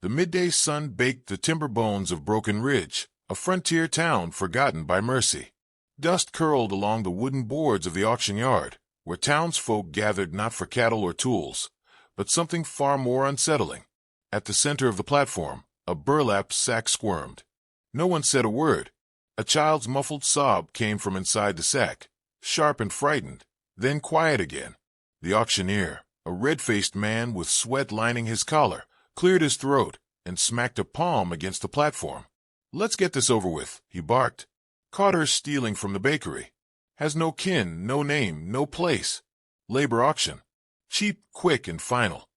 The midday sun baked the timber bones of Broken Ridge, a frontier town forgotten by mercy. Dust curled along the wooden boards of the auction yard, where townsfolk gathered not for cattle or tools, but something far more unsettling. At the center of the platform, a burlap sack squirmed. No one said a word. A child's muffled sob came from inside the sack, sharp and frightened, then quiet again. The auctioneer, a red-faced man with sweat lining his collar, cleared his throat and smacked a palm against the platform. "Let's get this over with," he barked. "Caught her stealing from the bakery. Has no kin, no name, no place. Labor auction. Cheap, quick, and final."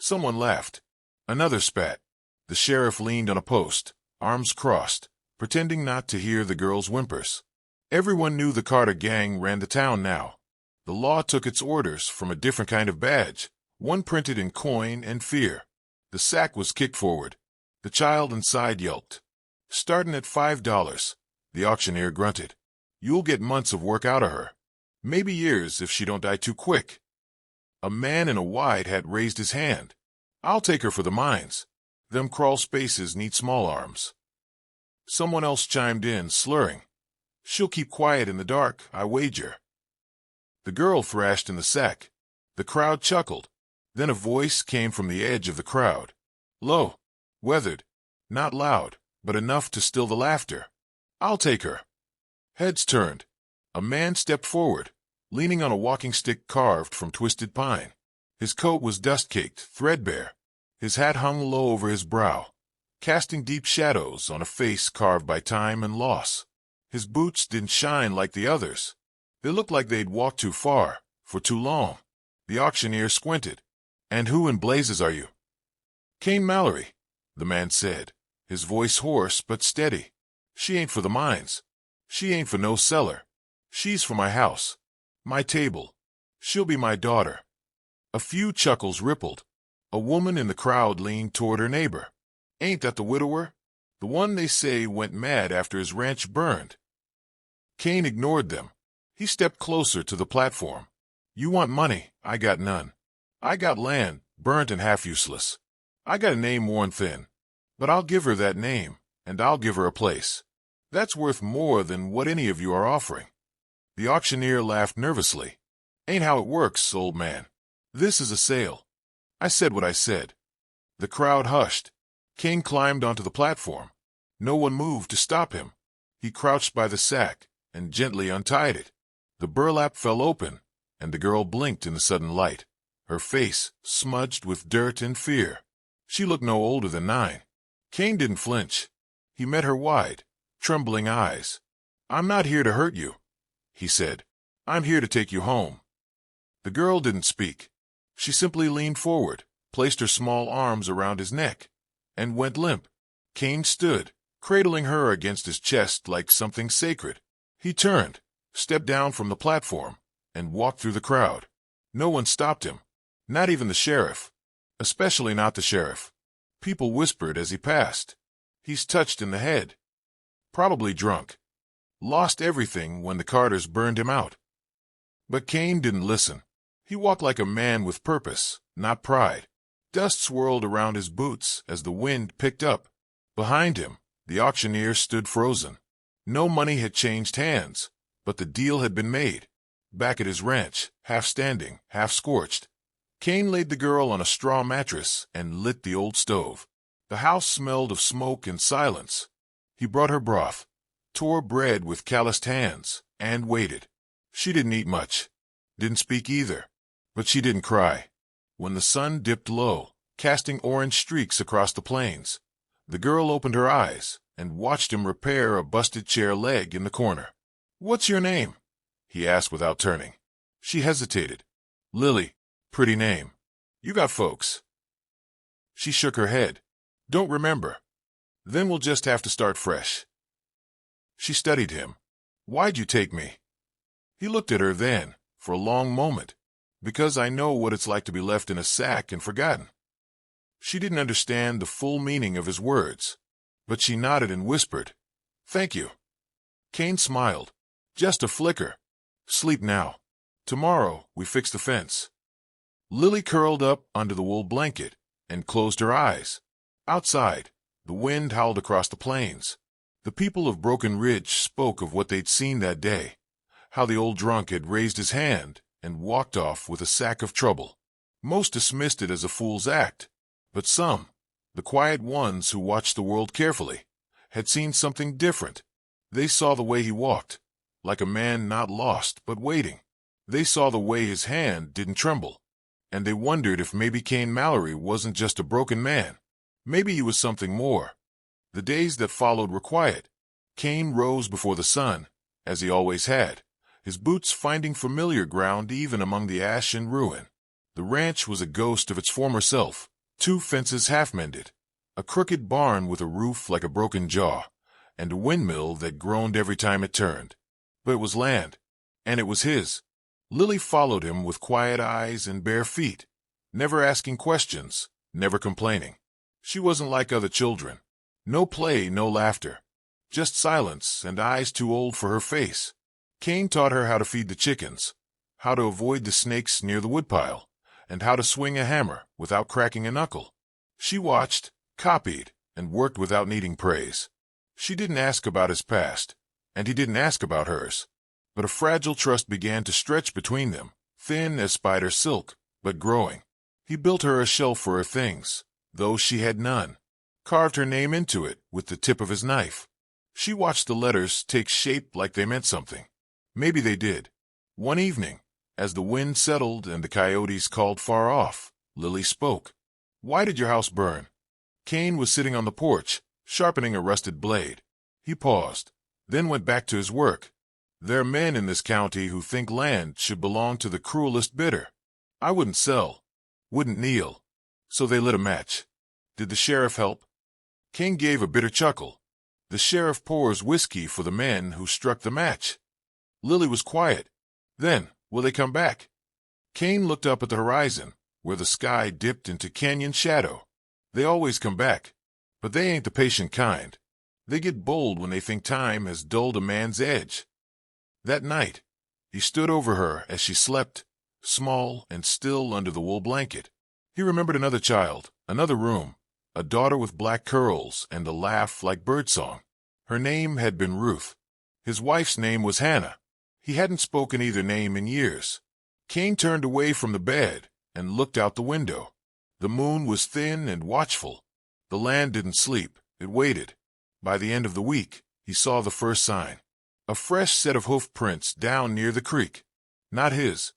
Someone laughed. Another spat. The sheriff leaned on a post, arms crossed, pretending not to hear the girl's whimpers. Everyone knew the Carter gang ran the town now. The law took its orders from a different kind of badge, one printed in coin and fear. The sack was kicked forward. The child inside yelped. "Starting at $5, the auctioneer grunted. "You'll get months of work out of her. Maybe years if she don't die too quick." A man in a wide hat raised his hand. "I'll take her for the mines. Them crawl spaces need small arms." Someone else chimed in, slurring. "She'll keep quiet in the dark, I wager." The girl thrashed in the sack. The crowd chuckled. Then a voice came from the edge of the crowd. Low, weathered, not loud, but enough to still the laughter. "I'll take her." Heads turned. A man stepped forward, leaning on a walking stick carved from twisted pine. His coat was dust-caked, threadbare. His hat hung low over his brow, casting deep shadows on a face carved by time and loss. His boots didn't shine like the others. They looked like they'd walked too far, for too long. The auctioneer squinted. "And who in blazes are you?" "Kane Mallory," the man said, his voice hoarse but steady. "She ain't for the mines. She ain't for no cellar. She's for my house, my table. She'll be my daughter." A few chuckles rippled. A woman in the crowd leaned toward her neighbor. "Ain't that the widower? The one they say went mad after his ranch burned?" Kane ignored them. He stepped closer to the platform. "You want money, I got none. I got land, burnt and half useless. I got a name worn thin. But I'll give her that name, and I'll give her a place. That's worth more than what any of you are offering." The auctioneer laughed nervously. "Ain't how it works, old man. This is a sale. I said what I said." The crowd hushed. King climbed onto the platform. No one moved to stop him. He crouched by the sack and gently untied it. The burlap fell open, and the girl blinked in the sudden light, her face smudged with dirt and fear. She looked no older than 9. Kane didn't flinch. He met her wide, trembling eyes. "I'm not here to hurt you," he said. "I'm here to take you home." The girl didn't speak. She simply leaned forward, placed her small arms around his neck, and went limp. Kane stood, cradling her against his chest like something sacred. He turned, stepped down from the platform, and walked through the crowd. No one stopped him, not even the sheriff, especially not the sheriff. People whispered as he passed. "He's touched in the head. Probably drunk. Lost everything when the Carters burned him out." But Kane didn't listen. He walked like a man with purpose, not pride. Dust swirled around his boots as the wind picked up. Behind him, the auctioneer stood frozen. No money had changed hands, but the deal had been made. Back at his ranch, half standing, half scorched, Kane laid the girl on a straw mattress and lit the old stove. The house smelled of smoke and silence. He brought her broth, tore bread with calloused hands, and waited. She didn't eat much, didn't speak either, but she didn't cry. When the sun dipped low, casting orange streaks across the plains, the girl opened her eyes and watched him repair a busted chair leg in the corner. "What's your name?" he asked without turning. She hesitated. "Lily. Pretty name. You got folks?" She shook her head. "Don't remember. Then we'll just have to start fresh." She studied him. "Why'd you take me?" He looked at her then, for a long moment. "Because I know what it's like to be left in a sack and forgotten." She didn't understand the full meaning of his words, but she nodded and whispered, "Thank you." Kane smiled. "Just a flicker. Sleep now. Tomorrow we fix the fence." Lily curled up under the wool blanket and closed her eyes. Outside, the wind howled across the plains. The people of Broken Ridge spoke of what they'd seen that day, how the old drunk had raised his hand and walked off with a sack of trouble. Most dismissed it as a fool's act, but some, the quiet ones who watched the world carefully, had seen something different. They saw the way he walked, like a man not lost but waiting. They saw the way his hand didn't tremble, and they wondered if maybe Kane Mallory wasn't just a broken man. Maybe he was something more. The days that followed were quiet. Kane rose before the sun, as he always had, his boots finding familiar ground even among the ash and ruin. The ranch was a ghost of its former self, 2 fences half-mended, a crooked barn with a roof like a broken jaw, and a windmill that groaned every time it turned. But it was land, and it was his. Lily followed him with quiet eyes and bare feet, never asking questions, never complaining. She wasn't like other children. No play, no laughter. Just silence and eyes too old for her face. Kane taught her how to feed the chickens, how to avoid the snakes near the woodpile, and how to swing a hammer without cracking a knuckle. She watched, copied, and worked without needing praise. She didn't ask about his past, and he didn't ask about hers. But a fragile trust began to stretch between them, thin as spider silk, but growing. He built her a shelf for her things, though she had none, carved her name into it with the tip of his knife. She watched the letters take shape like they meant something. Maybe they did. One evening, as the wind settled and the coyotes called far off, Lily spoke. "Why did your house burn?" Kane was sitting on the porch, sharpening a rusted blade. He paused, then went back to his work. "There are men in this county who think land should belong to the cruelest bidder. I wouldn't sell, wouldn't kneel. So they lit a match. Did the sheriff help?" Kane gave a bitter chuckle. "The sheriff pours whiskey for the men who struck the match." Lily was quiet. "Then, will they come back?" Kane looked up at the horizon, where the sky dipped into canyon shadow. "They always come back, but they ain't the patient kind. They get bold when they think time has dulled a man's edge." That night, he stood over her as she slept, small and still under the wool blanket. He remembered another child, another room, a daughter with black curls and a laugh like birdsong. Her name had been Ruth. His wife's name was Hannah. He hadn't spoken either name in years. Kane turned away from the bed and looked out the window. The moon was thin and watchful. The land didn't sleep. It waited. By the end of the week, he saw the first sign. A fresh set of hoof prints down near the creek. Not his.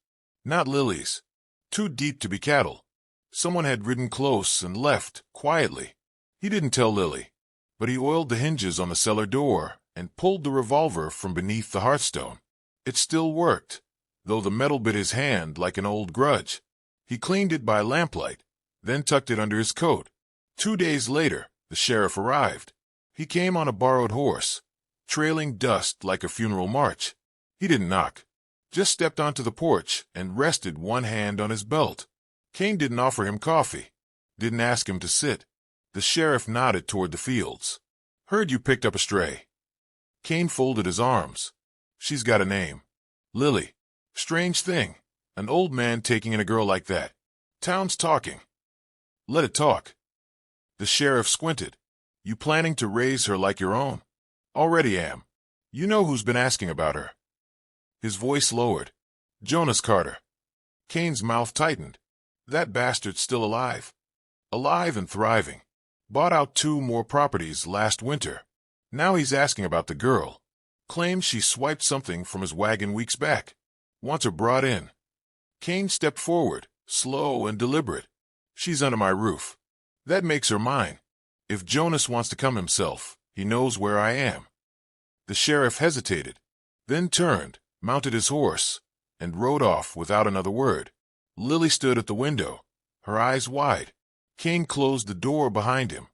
Not Lily's. Too deep to be cattle. Someone had ridden close and left, quietly. He didn't tell Lily, but he oiled the hinges on the cellar door and pulled the revolver from beneath the hearthstone. It still worked, though the metal bit his hand like an old grudge. He cleaned it by lamplight, then tucked it under his coat. 2 days later, the sheriff arrived. He came on a borrowed horse, trailing dust like a funeral march. He didn't knock, just stepped onto the porch and rested one hand on his belt. Kane didn't offer him coffee, didn't ask him to sit. The sheriff nodded toward the fields. "Heard you picked up a stray." Kane folded his arms. "She's got a name. Lily. Strange thing, an old man taking in a girl like that. Town's talking. Let it talk." The sheriff squinted. "You planning to raise her like your own?" "Already am. You know who's been asking about her." His voice lowered. "Jonas Carter." Kane's mouth tightened. "That bastard's still alive." "Alive and thriving. Bought out 2 more properties last winter. Now he's asking about the girl. Claims she swiped something from his wagon weeks back. Wants her brought in." Kane stepped forward, slow and deliberate. "She's under my roof. That makes her mine. If Jonas wants to come himself, he knows where I am." The sheriff hesitated, then turned, mounted his horse, and rode off without another word. Lily stood at the window, her eyes wide. Kane closed the door behind him.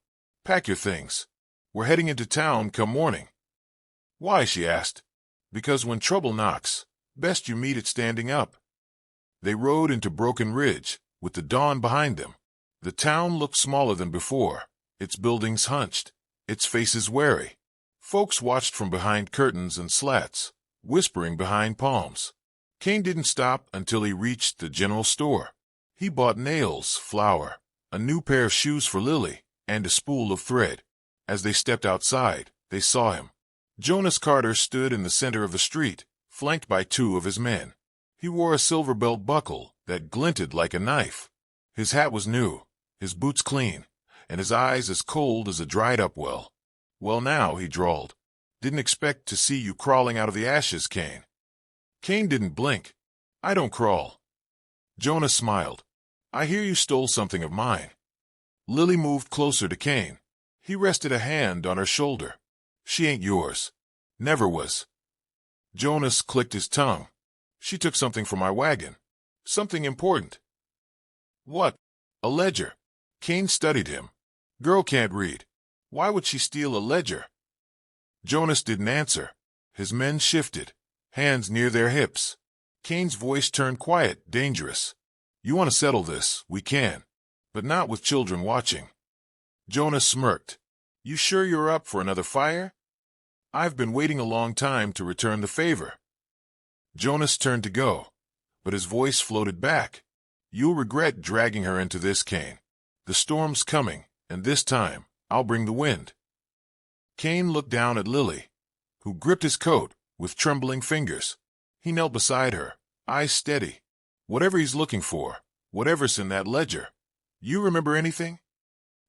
"Pack your things. We're heading into town come morning." "Why?" she asked. "Because when trouble knocks, best you meet it standing up." They rode into Broken Ridge, with the dawn behind them. The town looked smaller than before, its buildings hunched, its faces wary. Folks watched from behind curtains and slats, whispering behind palms. Kane didn't stop until he reached the general store. He bought nails, flour, a new pair of shoes for Lily, and a spool of thread. As they stepped outside, they saw him. Jonas Carter stood in the center of the street, flanked by two of his men. He wore a silver belt buckle that glinted like a knife. His hat was new, his boots clean, and his eyes as cold as a dried-up well. "Well now," he drawled. "Didn't expect to see you crawling out of the ashes, Kane." Kane didn't blink. "I don't crawl." Jonas smiled. "I hear you stole something of mine." Lily moved closer to Kane. He rested a hand on her shoulder. "She ain't yours. Never was." Jonas clicked his tongue. "She took something from my wagon. Something important." "What?" "A ledger." Kane studied him. "Girl can't read. Why would she steal a ledger?" Jonas didn't answer. His men shifted, hands near their hips. Kane's voice turned quiet, dangerous. "You want to settle this, we can. But not with children watching." Jonas smirked. "You sure you're up for another fire?" "I've been waiting a long time to return the favor." Jonas turned to go, but his voice floated back. "You'll regret dragging her into this, Kane. The storm's coming, and this time, I'll bring the wind." Kane looked down at Lily, who gripped his coat with trembling fingers. He knelt beside her, eyes steady. "Whatever he's looking for, whatever's in that ledger, you remember anything?"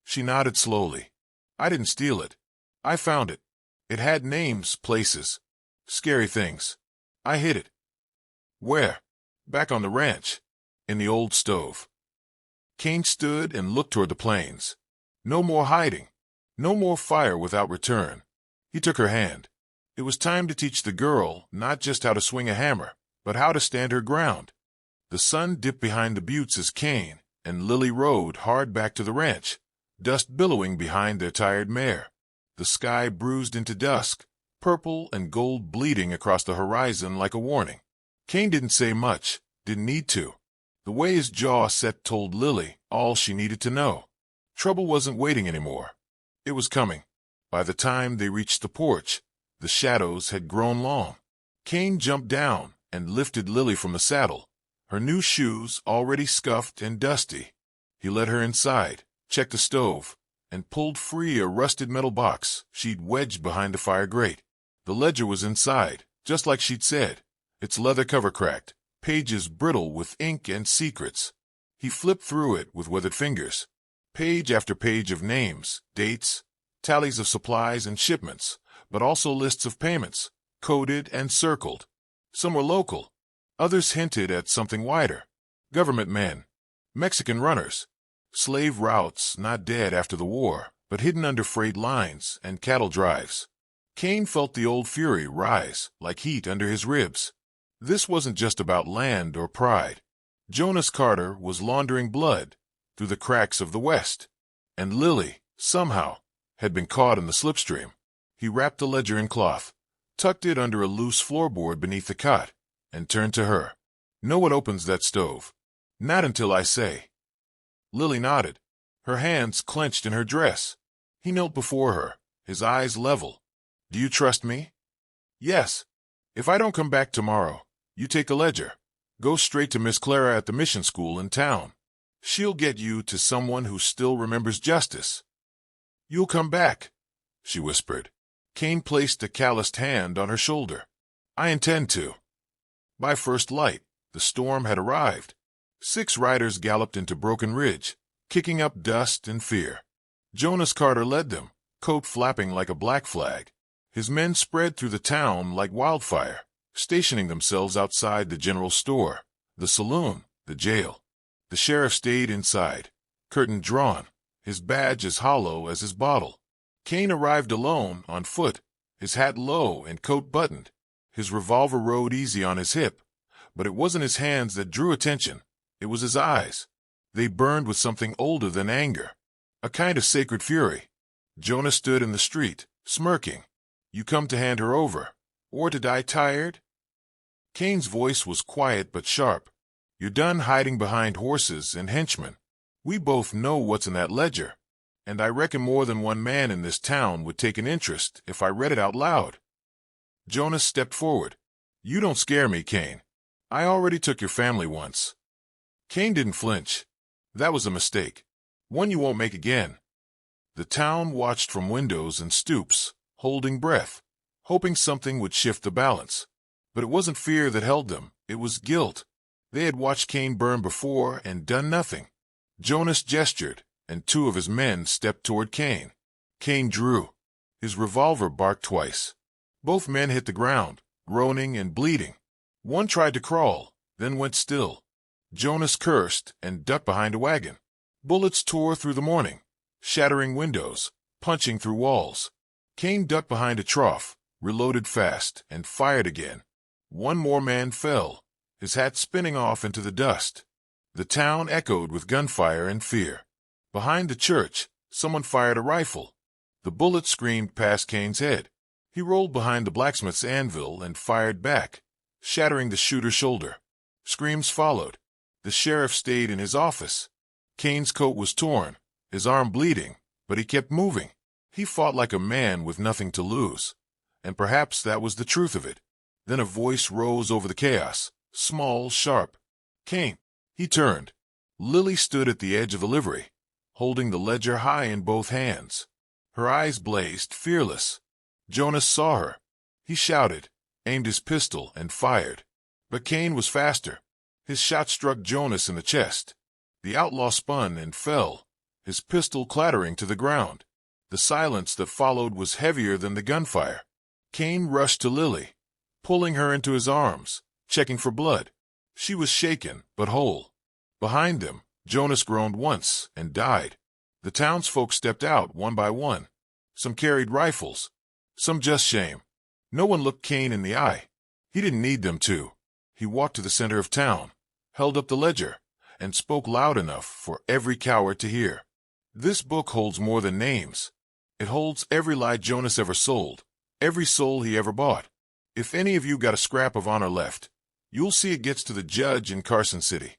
She nodded slowly. "I didn't steal it. I found it. It had names, places, scary things. I hid it." "Where?" "Back on the ranch, in the old stove." Kane stood and looked toward the plains. No more hiding. No more fire without return. He took her hand. It was time to teach the girl not just how to swing a hammer, but how to stand her ground. The sun dipped behind the buttes as Kane and Lily rode hard back to the ranch, dust billowing behind their tired mare. The sky bruised into dusk, purple and gold bleeding across the horizon like a warning. Kane didn't say much, didn't need to. The way his jaw set told Lily all she needed to know. Trouble wasn't waiting anymore. It was coming. By the time they reached the porch, the shadows had grown long. Kane jumped down and lifted Lily from the saddle, her new shoes already scuffed and dusty. He led her inside, checked the stove, and pulled free a rusted metal box she'd wedged behind the fire grate. The ledger was inside, just like she'd said, its leather cover cracked, pages brittle with ink and secrets. He flipped through it with withered fingers. Page after page of names, dates, tallies of supplies and shipments, but also lists of payments, coded and circled. Some were local. Others hinted at something wider. Government men, Mexican runners, slave routes not dead after the war, but hidden under freight lines and cattle drives. Kane felt the old fury rise like heat under his ribs. This wasn't just about land or pride. Jonas Carter was laundering blood through the cracks of the West, and Lily, somehow, had been caught in the slipstream. He wrapped the ledger in cloth, tucked it under a loose floorboard beneath the cot, and turned to her. "No one opens that stove. Not until I say." Lily nodded, her hands clenched in her dress. He knelt before her, his eyes level. "Do you trust me?" "Yes. If I don't come back tomorrow, you take a ledger. Go straight to Miss Clara at the mission school in town. She'll get you to someone who still remembers justice." "You'll come back," she whispered. Kane placed a calloused hand on her shoulder. "I intend to." By first light, the storm had arrived. 6 riders galloped into Broken Ridge, kicking up dust and fear. Jonas Carter led them, coat flapping like a black flag. His men spread through the town like wildfire, stationing themselves outside the general store, the saloon, the jail. The sheriff stayed inside, curtain drawn, his badge as hollow as his bottle. Kane arrived alone, on foot, his hat low and coat buttoned. His revolver rode easy on his hip, but it wasn't his hands that drew attention. It was his eyes. They burned with something older than anger, a kind of sacred fury. Jonas stood in the street, smirking. "You come to hand her over, or to die tired?" Kane's voice was quiet but sharp. "You're done hiding behind horses and henchmen. We both know what's in that ledger, and I reckon more than one man in this town would take an interest if I read it out loud." Jonas stepped forward. "You don't scare me, Kane. I already took your family once." Kane didn't flinch. "That was a mistake. One you won't make again." The town watched from windows and stoops, holding breath, hoping something would shift the balance. But it wasn't fear that held them, it was guilt. They had watched Cain burn before and done nothing. Jonas gestured, and two of his men stepped toward Cain. Cain drew. His revolver barked twice. Both men hit the ground, groaning and bleeding. One tried to crawl, then went still. Jonas cursed and ducked behind a wagon. Bullets tore through the morning, shattering windows, punching through walls. Cain ducked behind a trough, reloaded fast, and fired again. One more man fell, his hat spinning off into the dust. The town echoed with gunfire and fear. Behind the church, someone fired a rifle. The bullet screamed past Cain's head. He rolled behind the blacksmith's anvil and fired back, shattering the shooter's shoulder. Screams followed. The sheriff stayed in his office. Cain's coat was torn, his arm bleeding, but he kept moving. He fought like a man with nothing to lose. And perhaps that was the truth of it. Then a voice rose over the chaos, small, sharp. Cain. He turned. Lily stood at the edge of the livery, holding the ledger high in both hands. Her eyes blazed, fearless. Jonas saw her. He shouted, aimed his pistol, and fired. But Cain was faster. His shot struck Jonas in the chest. The outlaw spun and fell, his pistol clattering to the ground. The silence that followed was heavier than the gunfire. Cain rushed to Lily, pulling her into his arms, checking for blood. She was shaken, but whole. Behind them, Jonas groaned once and died. The townsfolk stepped out one by one. Some carried rifles, some just shame. No one looked Cain in the eye. He didn't need them to. He walked to the center of town, held up the ledger, and spoke loud enough for every coward to hear. This book holds more than names. It holds every lie Jonas ever sold, every soul he ever bought. If any of you got a scrap of honor left, you'll see it gets to the judge in Carson City.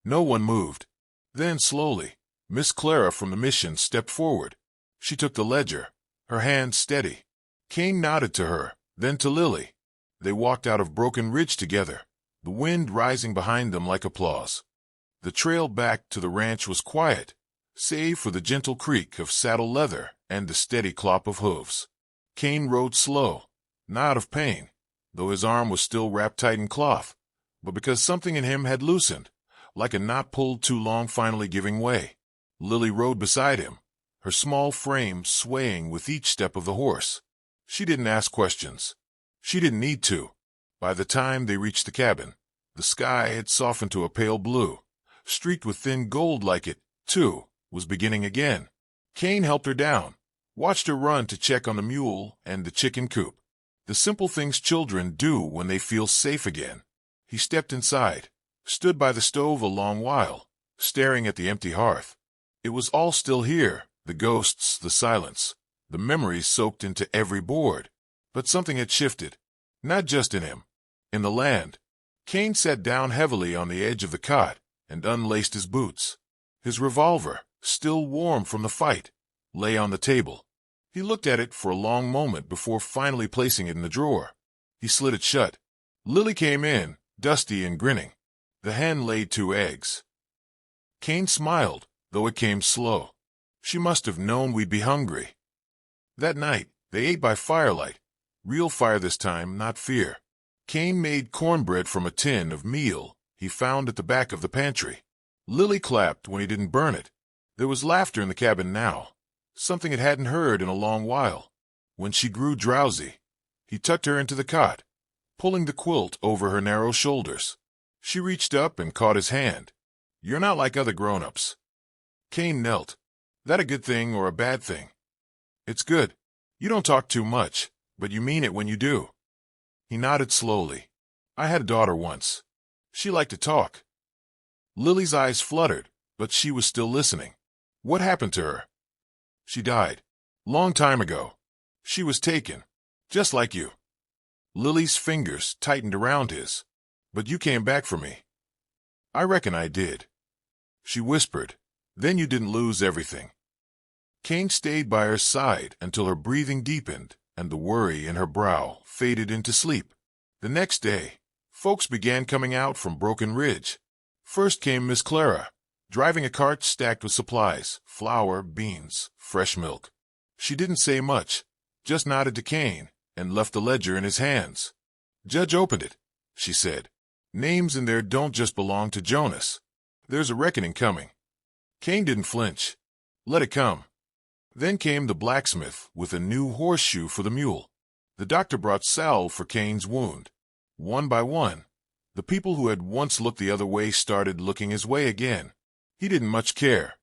No one moved. Then, slowly, Miss Clara from the mission stepped forward. She took the ledger, her hand steady. Cain nodded to her, then to Lily. They walked out of Broken Ridge together, the wind rising behind them like applause. The trail back to the ranch was quiet, save for the gentle creak of saddle leather and the steady clop of hooves. Cain rode slow, not of pain, though his arm was still wrapped tight in cloth, but because something in him had loosened, like a knot pulled too long finally giving way. Lily rode beside him, her small frame swaying with each step of the horse. She didn't ask questions. She didn't need to. By the time they reached the cabin, the sky had softened to a pale blue, streaked with thin gold like it, too, was beginning again. Cain helped her down, watched her run to check on the mule and the chicken coop. The simple things children do when they feel safe again. He stepped inside, stood by the stove a long while, staring at the empty hearth. It was all still here, the ghosts, the silence, the memories soaked into every board. But something had shifted, not just in him, in the land. Cain sat down heavily on the edge of the cot and unlaced his boots. His revolver, still warm from the fight, lay on the table. He looked at it for a long moment before finally placing it in the drawer. He slid it shut. Lily came in, dusty and grinning. The hen laid 2 eggs. Cain smiled, though it came slow. She must have known we'd be hungry. That night, they ate by firelight. Real fire this time, not fear. Cain made cornbread from a tin of meal he found at the back of the pantry. Lily clapped when he didn't burn it. There was laughter in the cabin now, something it hadn't heard in a long while. When she grew drowsy, he tucked her into the cot, pulling the quilt over her narrow shoulders. She reached up and caught his hand. "You're not like other grown-ups." Cain knelt. "That a good thing or a bad thing?" "It's good. You don't talk too much, but you mean it when you do." He nodded slowly. "I had a daughter once. She liked to talk." Lily's eyes fluttered, but she was still listening. "What happened to her?" "She died. Long time ago. She was taken. Just like you." Lily's fingers tightened around his. "But you came back for me." "I reckon I did." She whispered. "Then you didn't lose everything." Cain stayed by her side until her breathing deepened and the worry in her brow faded into sleep. The next day, folks began coming out from Broken Ridge. First came Miss Clara, driving a cart stacked with supplies, flour, beans, fresh milk. She didn't say much, just nodded to Kane and left the ledger in his hands. "Judge opened it," she said. "Names in there don't just belong to Jonas. There's a reckoning coming." Kane didn't flinch. Let it come. Then came the blacksmith with a new horseshoe for the mule. The doctor brought salve for Kane's wound. One by one, the people who had once looked the other way started looking his way again. He didn't much care.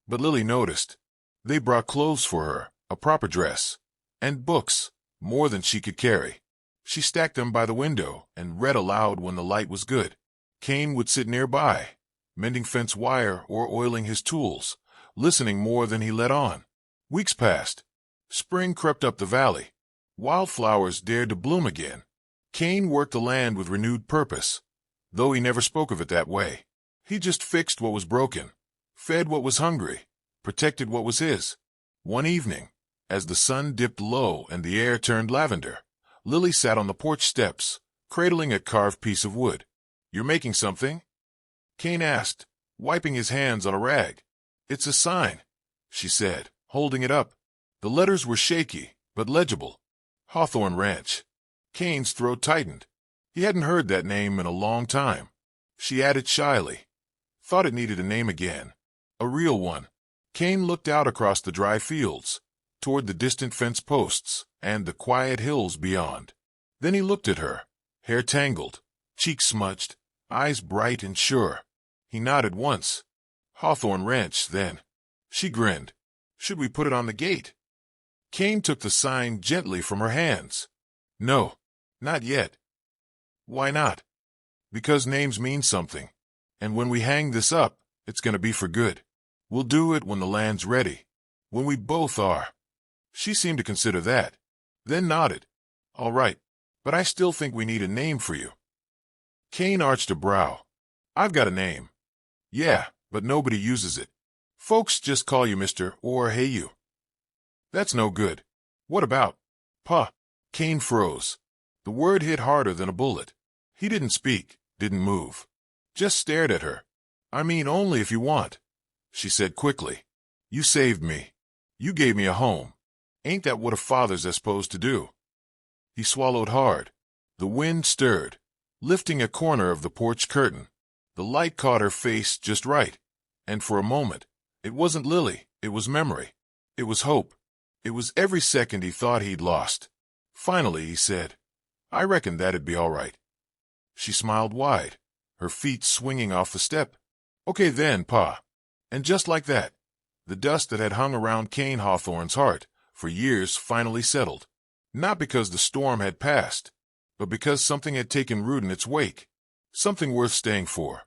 But Lily noticed. They brought clothes for her, a proper dress, and books, more than she could carry. She stacked them by the window and read aloud when the light was good. Kane would sit nearby, mending fence wire or oiling his tools, listening more than he let on. Weeks passed. Spring crept up the valley. Wildflowers dared to bloom again. Kane worked the land with renewed purpose, though he never spoke of it that way. He just fixed what was broken, fed what was hungry, protected what was his. One evening, as the sun dipped low and the air turned lavender, Lily sat on the porch steps, cradling a carved piece of wood. "You're making something?" Kane asked, wiping his hands on a rag. "It's a sign," she said, holding it up. The letters were shaky, but legible. Hawthorne Ranch. Kane's throat tightened. He hadn't heard that name in a long time. She added shyly, "Thought it needed a name again. A real one." Kane looked out across the dry fields, toward the distant fence posts and the quiet hills beyond. Then he looked at her, hair tangled, cheeks smudged, eyes bright and sure. He nodded once. "Hawthorne Ranch, then." She grinned. "Should we put it on the gate?" Kane took the sign gently from her hands. "No, not yet." "Why not?" "Because names mean something. And when we hang this up, it's going to be for good. We'll do it when the land's ready. When we both are." She seemed to consider that, then nodded. "All right, but I still think we need a name for you." Kane arched a brow. "I've got a name." "Yeah, but nobody uses it. Folks just call you Mr. or Hey You." "That's no good. What about Pa?" Kane froze. The word hit harder than a bullet. He didn't speak, didn't move. Just stared at her. "I mean only if you want," she said quickly. "You saved me. You gave me a home. Ain't that what a father's supposed to do?" He swallowed hard. The wind stirred, lifting a corner of the porch curtain. The light caught her face just right, and for a moment, it wasn't Lily, it was memory. It was hope. It was every second he thought he'd lost. Finally, he said, "I reckon that'd be all right." She smiled wide, her feet swinging off the step. "Okay then, Pa." And just like that, the dust that had hung around Kane Hawthorne's heart for years finally settled. Not because the storm had passed, but because something had taken root in its wake, something worth staying for.